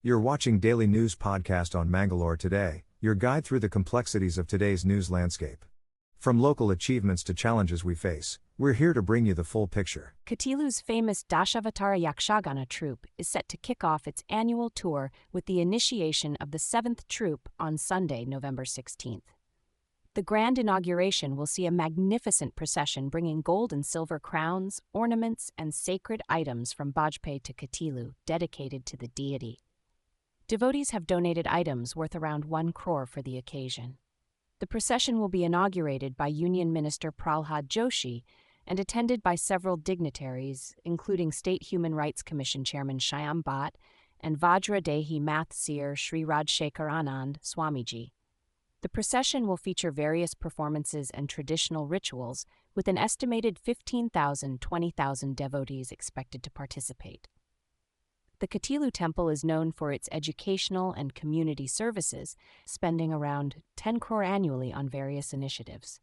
You're watching Daily News Podcast on Mangalore today, your guide through the complexities of today's news landscape. From local achievements to challenges we face, we're here to bring you the full picture. Kateelu's famous Dashavatara Yakshagana troupe is set to kick off its annual tour with the initiation of the 7th troupe on Sunday, November 16th. The grand inauguration will see a magnificent procession bringing gold and silver crowns, ornaments, and sacred items from Barpe to Kateelu, dedicated to the deity. Devotees have donated items worth around 1 crore for the occasion. The procession will be inaugurated by Union Minister Pralhad Joshi and attended by several dignitaries, including State Human Rights Commission Chairman Shyam Bhatt and Vajradehi Math Seer Sri Rajshekhar Anand Swamiji. The procession will feature various performances and traditional rituals, with an estimated 15,000–20,000 devotees expected to participate. The Kateelu temple is known for its educational and community services, spending around 10 crore annually on various initiatives.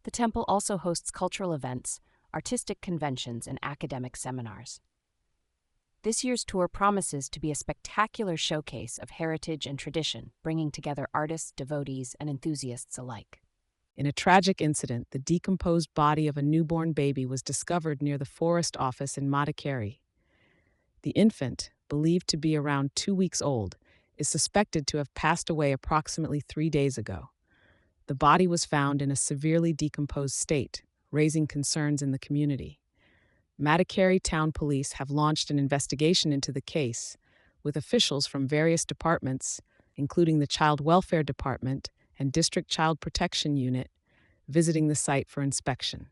The temple also hosts cultural events, artistic conventions, and academic seminars. This year's tour promises to be a spectacular showcase of heritage and tradition, bringing together artists, devotees, and enthusiasts alike. In a tragic incident, the decomposed body of a newborn baby was discovered near the forest office in Madikeri. The infant, believed to be around 2 weeks old, is suspected to have passed away approximately 3 days ago. The body was found in a severely decomposed state, raising concerns in the community. Madikeri Town Police have launched an investigation into the case, with officials from various departments, including the Child Welfare Department and District Child Protection Unit, visiting the site for inspection.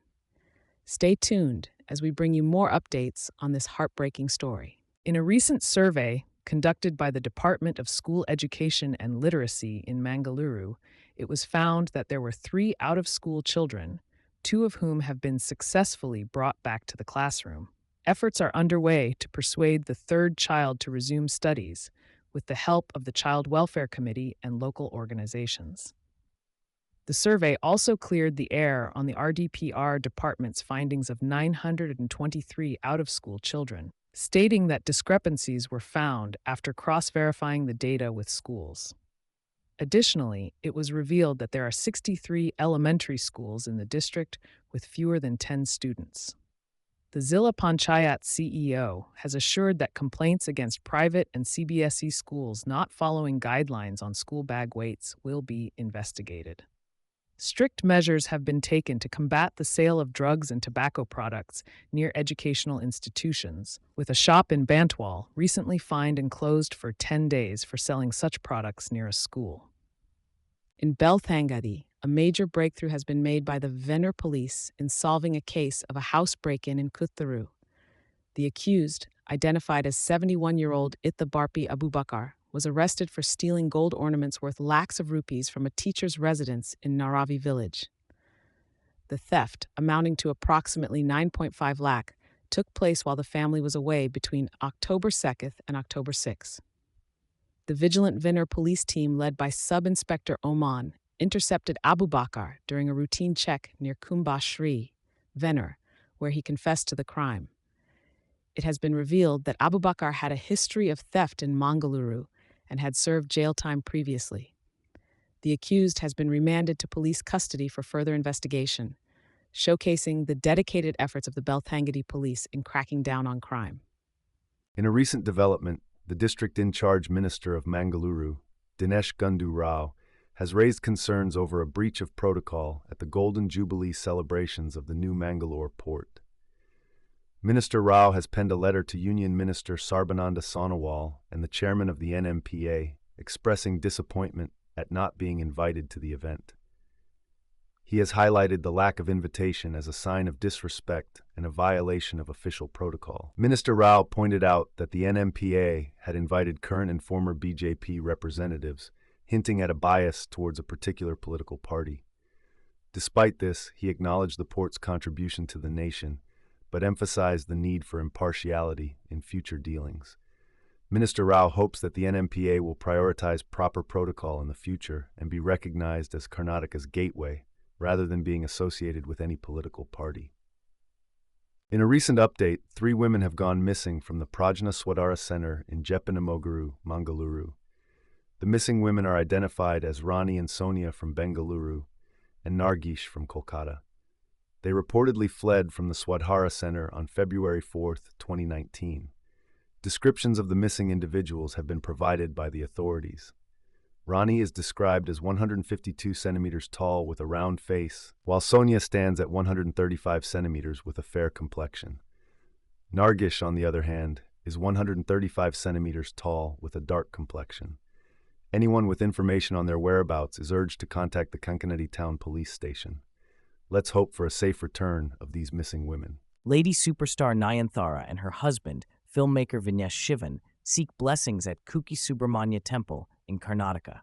Stay tuned as we bring you more updates on this heartbreaking story. In a recent survey conducted by the Department of School Education and Literacy in Mangaluru, it was found that there were 3 out-of-school children, 2 of whom have been successfully brought back to the classroom. Efforts are underway to persuade the 3rd child to resume studies, with the help of the Child Welfare Committee and local organizations. The survey also cleared the air on the RDPR department's findings of 923 out-of-school children, stating that discrepancies were found after cross-verifying the data with schools. Additionally, it was revealed that there are 63 elementary schools in the district with fewer than 10 students. The Zilla Panchayat CEO has assured that complaints against private and CBSE schools not following guidelines on school bag weights will be investigated. Strict measures have been taken to combat the sale of drugs and tobacco products near educational institutions, with a shop in Bantwal recently fined and closed for 10 days for selling such products near a school. In Belthangady, a major breakthrough has been made by the Venner police in solving a case of a house break-in in Kuththuru. The accused, identified as 71-year-old Itthe Barpe Abubakkar, was arrested for stealing gold ornaments worth lakhs of rupees from a teacher's residence in Naravi village. The theft, amounting to approximately 9.5 lakh, took place while the family was away between October 2nd and October 6th. The vigilant Venner police team, led by Sub-Inspector Oman, intercepted Abubakkar during a routine check near Kumbashri, Venner, where he confessed to the crime. It has been revealed that Abubakkar had a history of theft in Mangaluru and had served jail time previously. The accused has been remanded to police custody for further investigation, showcasing the dedicated efforts of the Belthangady police in cracking down on crime. In a recent development, the district-in-charge minister of Mangaluru, Dinesh Gundu Rao, has raised concerns over a breach of protocol at the Golden Jubilee celebrations of the new Mangalore port. Minister Rao has penned a letter to Union Minister Sarbananda Sonowal and the chairman of the NMPT, expressing disappointment at not being invited to the event. He has highlighted the lack of invitation as a sign of disrespect and a violation of official protocol. Minister Rao pointed out that the NMPT had invited current and former BJP representatives, hinting at a bias towards a particular political party. Despite this, he acknowledged the port's contribution to the nation, but emphasized the need for impartiality in future dealings. Minister Rao hopes that the NMPT will prioritize proper protocol in the future and be recognized as Karnataka's gateway, rather than being associated with any political party. In a recent update, 3 women have gone missing from the Prajna Swadhara Center in Jeppanamoguru, Mangaluru. The missing women are identified as Rani and Sonia from Bengaluru and Nargish from Kolkata. They reportedly fled from the Swadhara Center on February 4, 2019. Descriptions of the missing individuals have been provided by the authorities. Rani is described as 152 centimeters tall with a round face, while Sonia stands at 135 centimeters with a fair complexion. Nargish, on the other hand, is 135 centimeters tall with a dark complexion. Anyone with information on their whereabouts is urged to contact the Kankanadi Town Police Station. Let's hope for a safe return of these missing women. Lady superstar Nayanthara and her husband, filmmaker Vinesh Shivan, seek blessings at Kuki Subramanya Temple in Karnataka.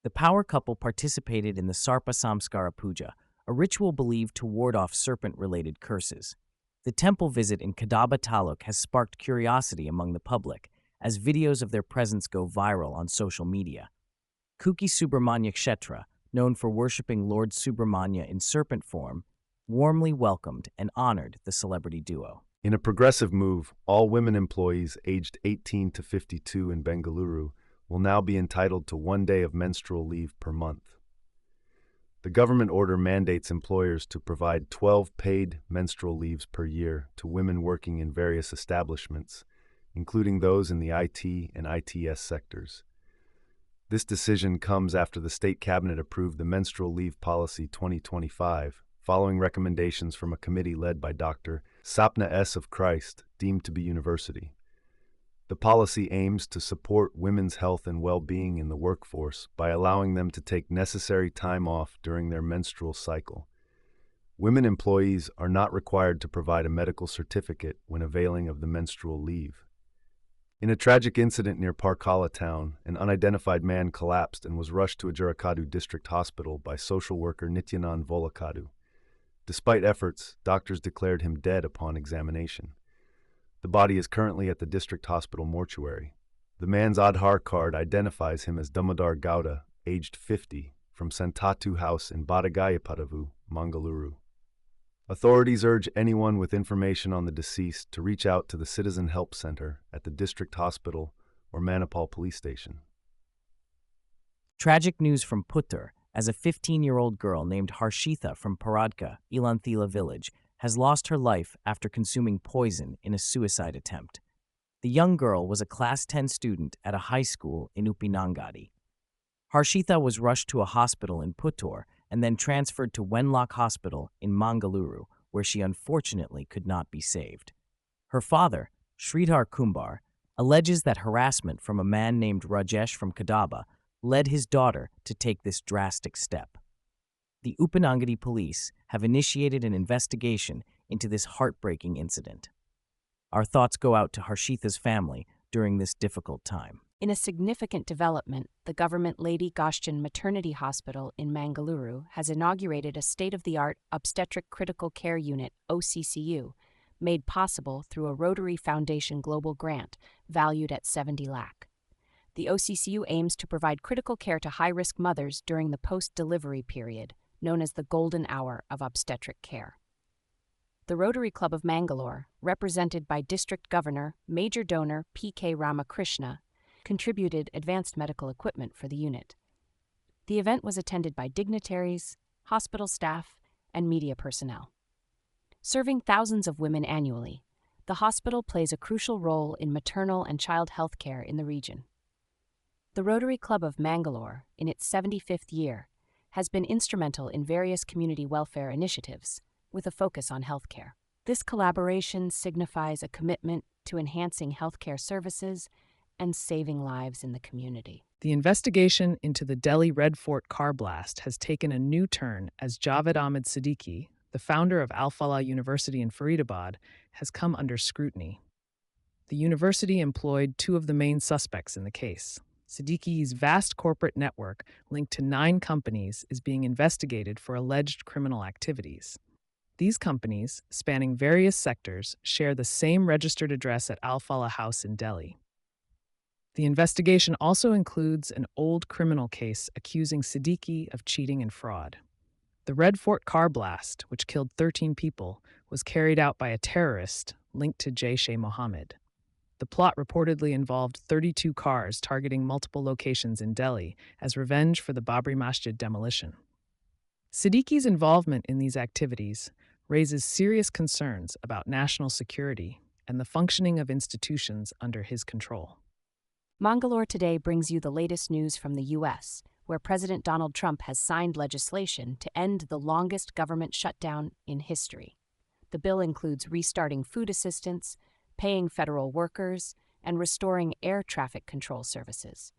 The power couple participated in the Sarpa Samskara Puja, a ritual believed to ward off serpent-related curses. The temple visit in Kadaba Taluk has sparked curiosity among the public, as videos of their presence go viral on social media. Kuki Subramanya Kshetra, known for worshipping Lord Subramanya in serpent form, warmly welcomed and honored the celebrity duo. In a progressive move, all women employees aged 18 to 52 in Bengaluru will now be entitled to 1 day of menstrual leave per month. The government order mandates employers to provide 12 paid menstrual leaves per year to women working in various establishments, including those in the IT and ITS sectors. This decision comes after the State Cabinet approved the Menstrual Leave Policy 2025, following recommendations from a committee led by Dr. Sapna S. of Christ, deemed to be university. The policy aims to support women's health and well-being in the workforce by allowing them to take necessary time off during their menstrual cycle. Women employees are not required to provide a medical certificate when availing of the menstrual leave. In a tragic incident near Parkala town, an unidentified man collapsed and was rushed to Ajurakadu District Hospital by social worker Nityanand Volakadu. Despite efforts, doctors declared him dead upon examination. The body is currently at the district hospital mortuary. The man's Aadhaar card identifies him as Damodar Gowda, aged 50, from Santatu House in Badagayapadavu, Mangaluru. Authorities urge anyone with information on the deceased to reach out to the Citizen Help Center at the district hospital or Manipal police station. Tragic news from Kuththuru, as a 15-year-old girl named Harshitha from Paradka, Ilanthila village, has lost her life after consuming poison in a suicide attempt. The young girl was a Class 10 student at a high school in Upinangadi. Harshitha was rushed to a hospital in Kuththuru and then transferred to Wenlock Hospital in Mangaluru, where she unfortunately could not be saved. Her father, Sridhar Kumbar, alleges that harassment from a man named Rajesh from Kadaba led his daughter to take this drastic step. The Upinangadi police have initiated an investigation into this heartbreaking incident. Our thoughts go out to Harshitha's family during this difficult time. In a significant development, the government Lady Goshchan Maternity Hospital in Mangaluru has inaugurated a state-of-the-art obstetric critical care unit, OCCU, made possible through a Rotary Foundation global grant valued at 70 lakh. The OCCU aims to provide critical care to high-risk mothers during the post-delivery period, known as the golden hour of obstetric care. The Rotary Club of Mangalore, represented by District Governor, Major Donor P.K. Ramakrishna, contributed advanced medical equipment for the unit. The event was attended by dignitaries, hospital staff, and media personnel. Serving thousands of women annually, the hospital plays a crucial role in maternal and child health care in the region. The Rotary Club of Mangalore, in its 75th year, has been instrumental in various community welfare initiatives, with a focus on healthcare. This collaboration signifies a commitment to enhancing healthcare services and saving lives in the community. The investigation into the Delhi Red Fort car blast has taken a new turn as Javed Ahmed Siddiqui, the founder of Al Falah University in Faridabad, has come under scrutiny. The university employed 2 of the main suspects in the case. Siddiqui's vast corporate network, linked to 9 companies, is being investigated for alleged criminal activities. These companies, spanning various sectors, share the same registered address at Al Falah House in Delhi. The investigation also includes an old criminal case accusing Siddiqui of cheating and fraud. The Red Fort car blast, which killed 13 people, was carried out by a terrorist linked to Jaish-e-Mohammed. The plot reportedly involved 32 cars targeting multiple locations in Delhi as revenge for the Babri Masjid demolition. Siddiqui's involvement in these activities raises serious concerns about national security and the functioning of institutions under his control. Mangalore Today brings you the latest news from the U.S., where President Donald Trump has signed legislation to end the longest government shutdown in history. The bill includes restarting food assistance, paying federal workers, and restoring air traffic control services.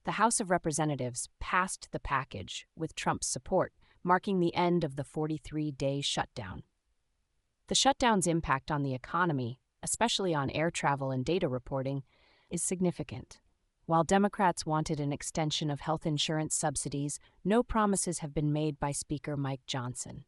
The House of Representatives passed the package with Trump's support, marking the end of the 43-day shutdown. The shutdown's impact on the economy, especially on air travel and data reporting, is significant. While Democrats wanted an extension of health insurance subsidies, no promises have been made by Speaker Mike Johnson.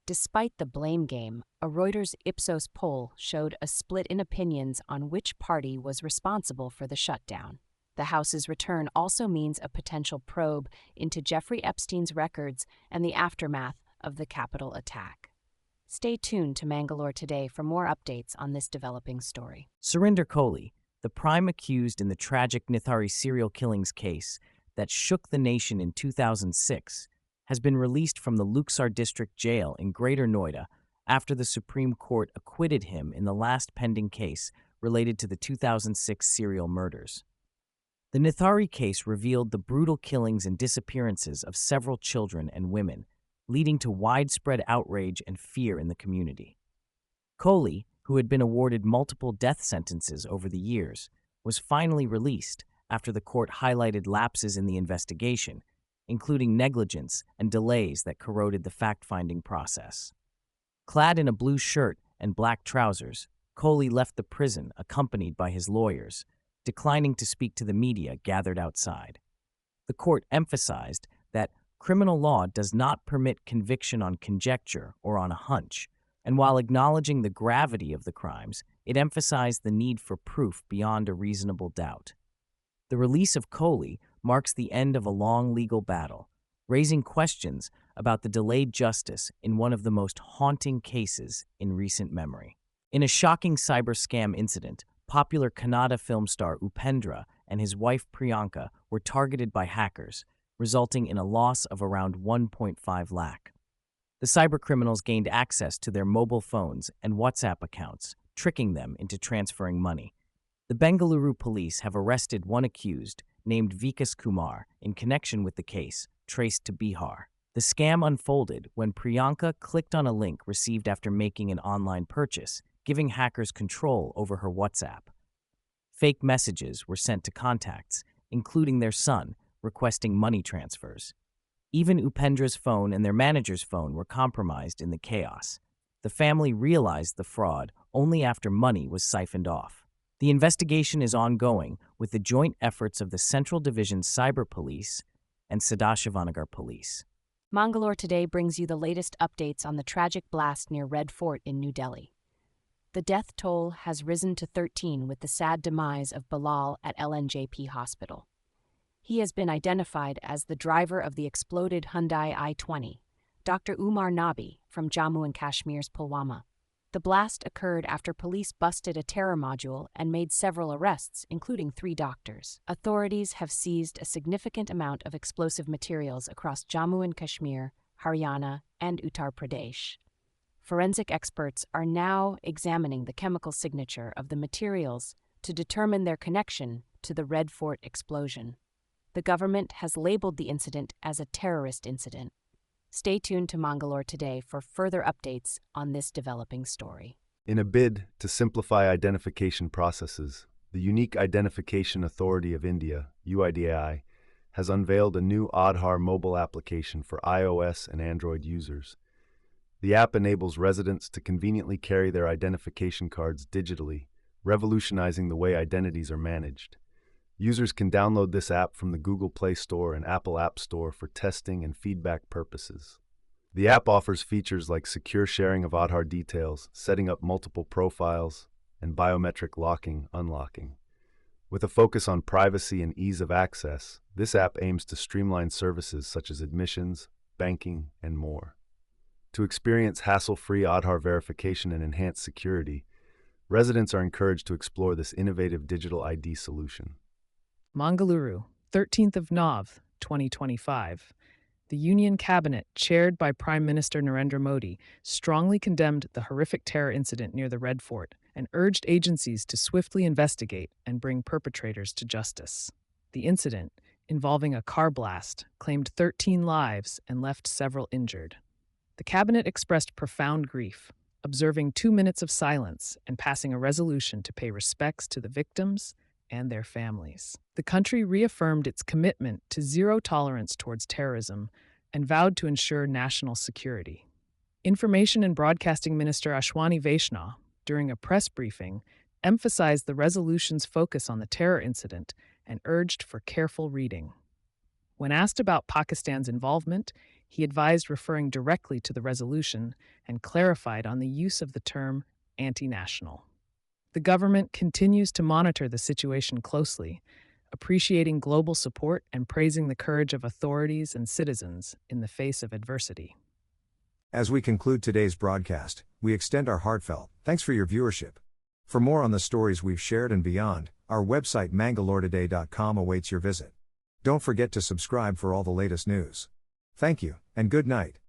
Despite the blame game, a Reuters Ipsos poll showed a split in opinions on which party was responsible for the shutdown. The House's return also means a potential probe into Jeffrey Epstein's records and the aftermath of the Capitol attack. Stay tuned to Mangalore Today for more updates on this developing story. Surinder Kohli, the prime accused in the tragic Nithari serial killings case that shook the nation in 2006, has been released from the Luxor District Jail in Greater Noida after the Supreme Court acquitted him in the last pending case related to the 2006 serial murders. The Nithari case revealed the brutal killings and disappearances of several children and women, leading to widespread outrage and fear in the community. Kohli, who had been awarded multiple death sentences over the years, was finally released after the court highlighted lapses in the investigation, including negligence and delays that corroded the fact-finding process. Clad in a blue shirt and black trousers, Kohli left the prison accompanied by his lawyers, declining to speak to the media gathered outside. The court emphasized that criminal law does not permit conviction on conjecture or on a hunch, and while acknowledging the gravity of the crimes, it emphasized the need for proof beyond a reasonable doubt. The release of Kohli marks the end of a long legal battle, raising questions about the delayed justice in one of the most haunting cases in recent memory. In a shocking cyber scam incident, popular Kannada film star Upendra and his wife Priyanka were targeted by hackers, resulting in a loss of around 1.5 lakh. The cybercriminals gained access to their mobile phones and WhatsApp accounts, tricking them into transferring money. The Bengaluru police have arrested one accused, named Vikas Kumar, in connection with the case, traced to Bihar. The scam unfolded when Priyanka clicked on a link received after making an online purchase, giving hackers control over her WhatsApp. Fake messages were sent to contacts, including their son, requesting money transfers. Even Upendra's phone and their manager's phone were compromised in the chaos. The family realized the fraud only after money was siphoned off. The investigation is ongoing with the joint efforts of the Central Division Cyber Police and Sadashivanagar Police. Mangalore Today brings you the latest updates on the tragic blast near Red Fort in New Delhi. The death toll has risen to 13 with the sad demise of Bilal at LNJP Hospital. He has been identified as the driver of the exploded Hyundai i20, Dr. Umar Nabi from Jammu and Kashmir's Pulwama. The blast occurred after police busted a terror module and made several arrests, including 3 doctors. Authorities have seized a significant amount of explosive materials across Jammu and Kashmir, Haryana, and Uttar Pradesh. Forensic experts are now examining the chemical signature of the materials to determine their connection to the Red Fort explosion. The government has labeled the incident as a terrorist incident. Stay tuned to Mangalore Today for further updates on this developing story. In a bid to simplify identification processes, the Unique Identification Authority of India, UIDAI, has unveiled a new Aadhaar mobile application for iOS and Android users. The app enables residents to conveniently carry their identification cards digitally, revolutionizing the way identities are managed. Users can download this app from the Google Play Store and Apple App Store for testing and feedback purposes. The app offers features like secure sharing of Aadhaar details, setting up multiple profiles, and biometric locking/unlocking. With a focus on privacy and ease of access, this app aims to streamline services such as admissions, banking, and more. To experience hassle-free Aadhaar verification and enhanced security, residents are encouraged to explore this innovative digital ID solution. Mangaluru, 13th of Nov, 2025. The Union Cabinet, chaired by Prime Minister Narendra Modi, strongly condemned the horrific terror incident near the Red Fort and urged agencies to swiftly investigate and bring perpetrators to justice. The incident, involving a car blast, claimed 13 lives and left several injured. The Cabinet expressed profound grief, observing 2 minutes of silence and passing a resolution to pay respects to the victims and their families. The country reaffirmed its commitment to zero tolerance towards terrorism and vowed to ensure national security. Information and Broadcasting Minister Ashwani Vaishnaw, during a press briefing, emphasized the resolution's focus on the terror incident and urged for careful reading. When asked about Pakistan's involvement, he advised referring directly to the resolution and clarified on the use of the term anti-national. The government continues to monitor the situation closely, appreciating global support and praising the courage of authorities and citizens in the face of adversity. As we conclude today's broadcast, we extend our heartfelt thanks for your viewership. For more on the stories we've shared and beyond, our website mangaloretoday.com awaits your visit. Don't forget to subscribe for all the latest news. Thank you, and good night.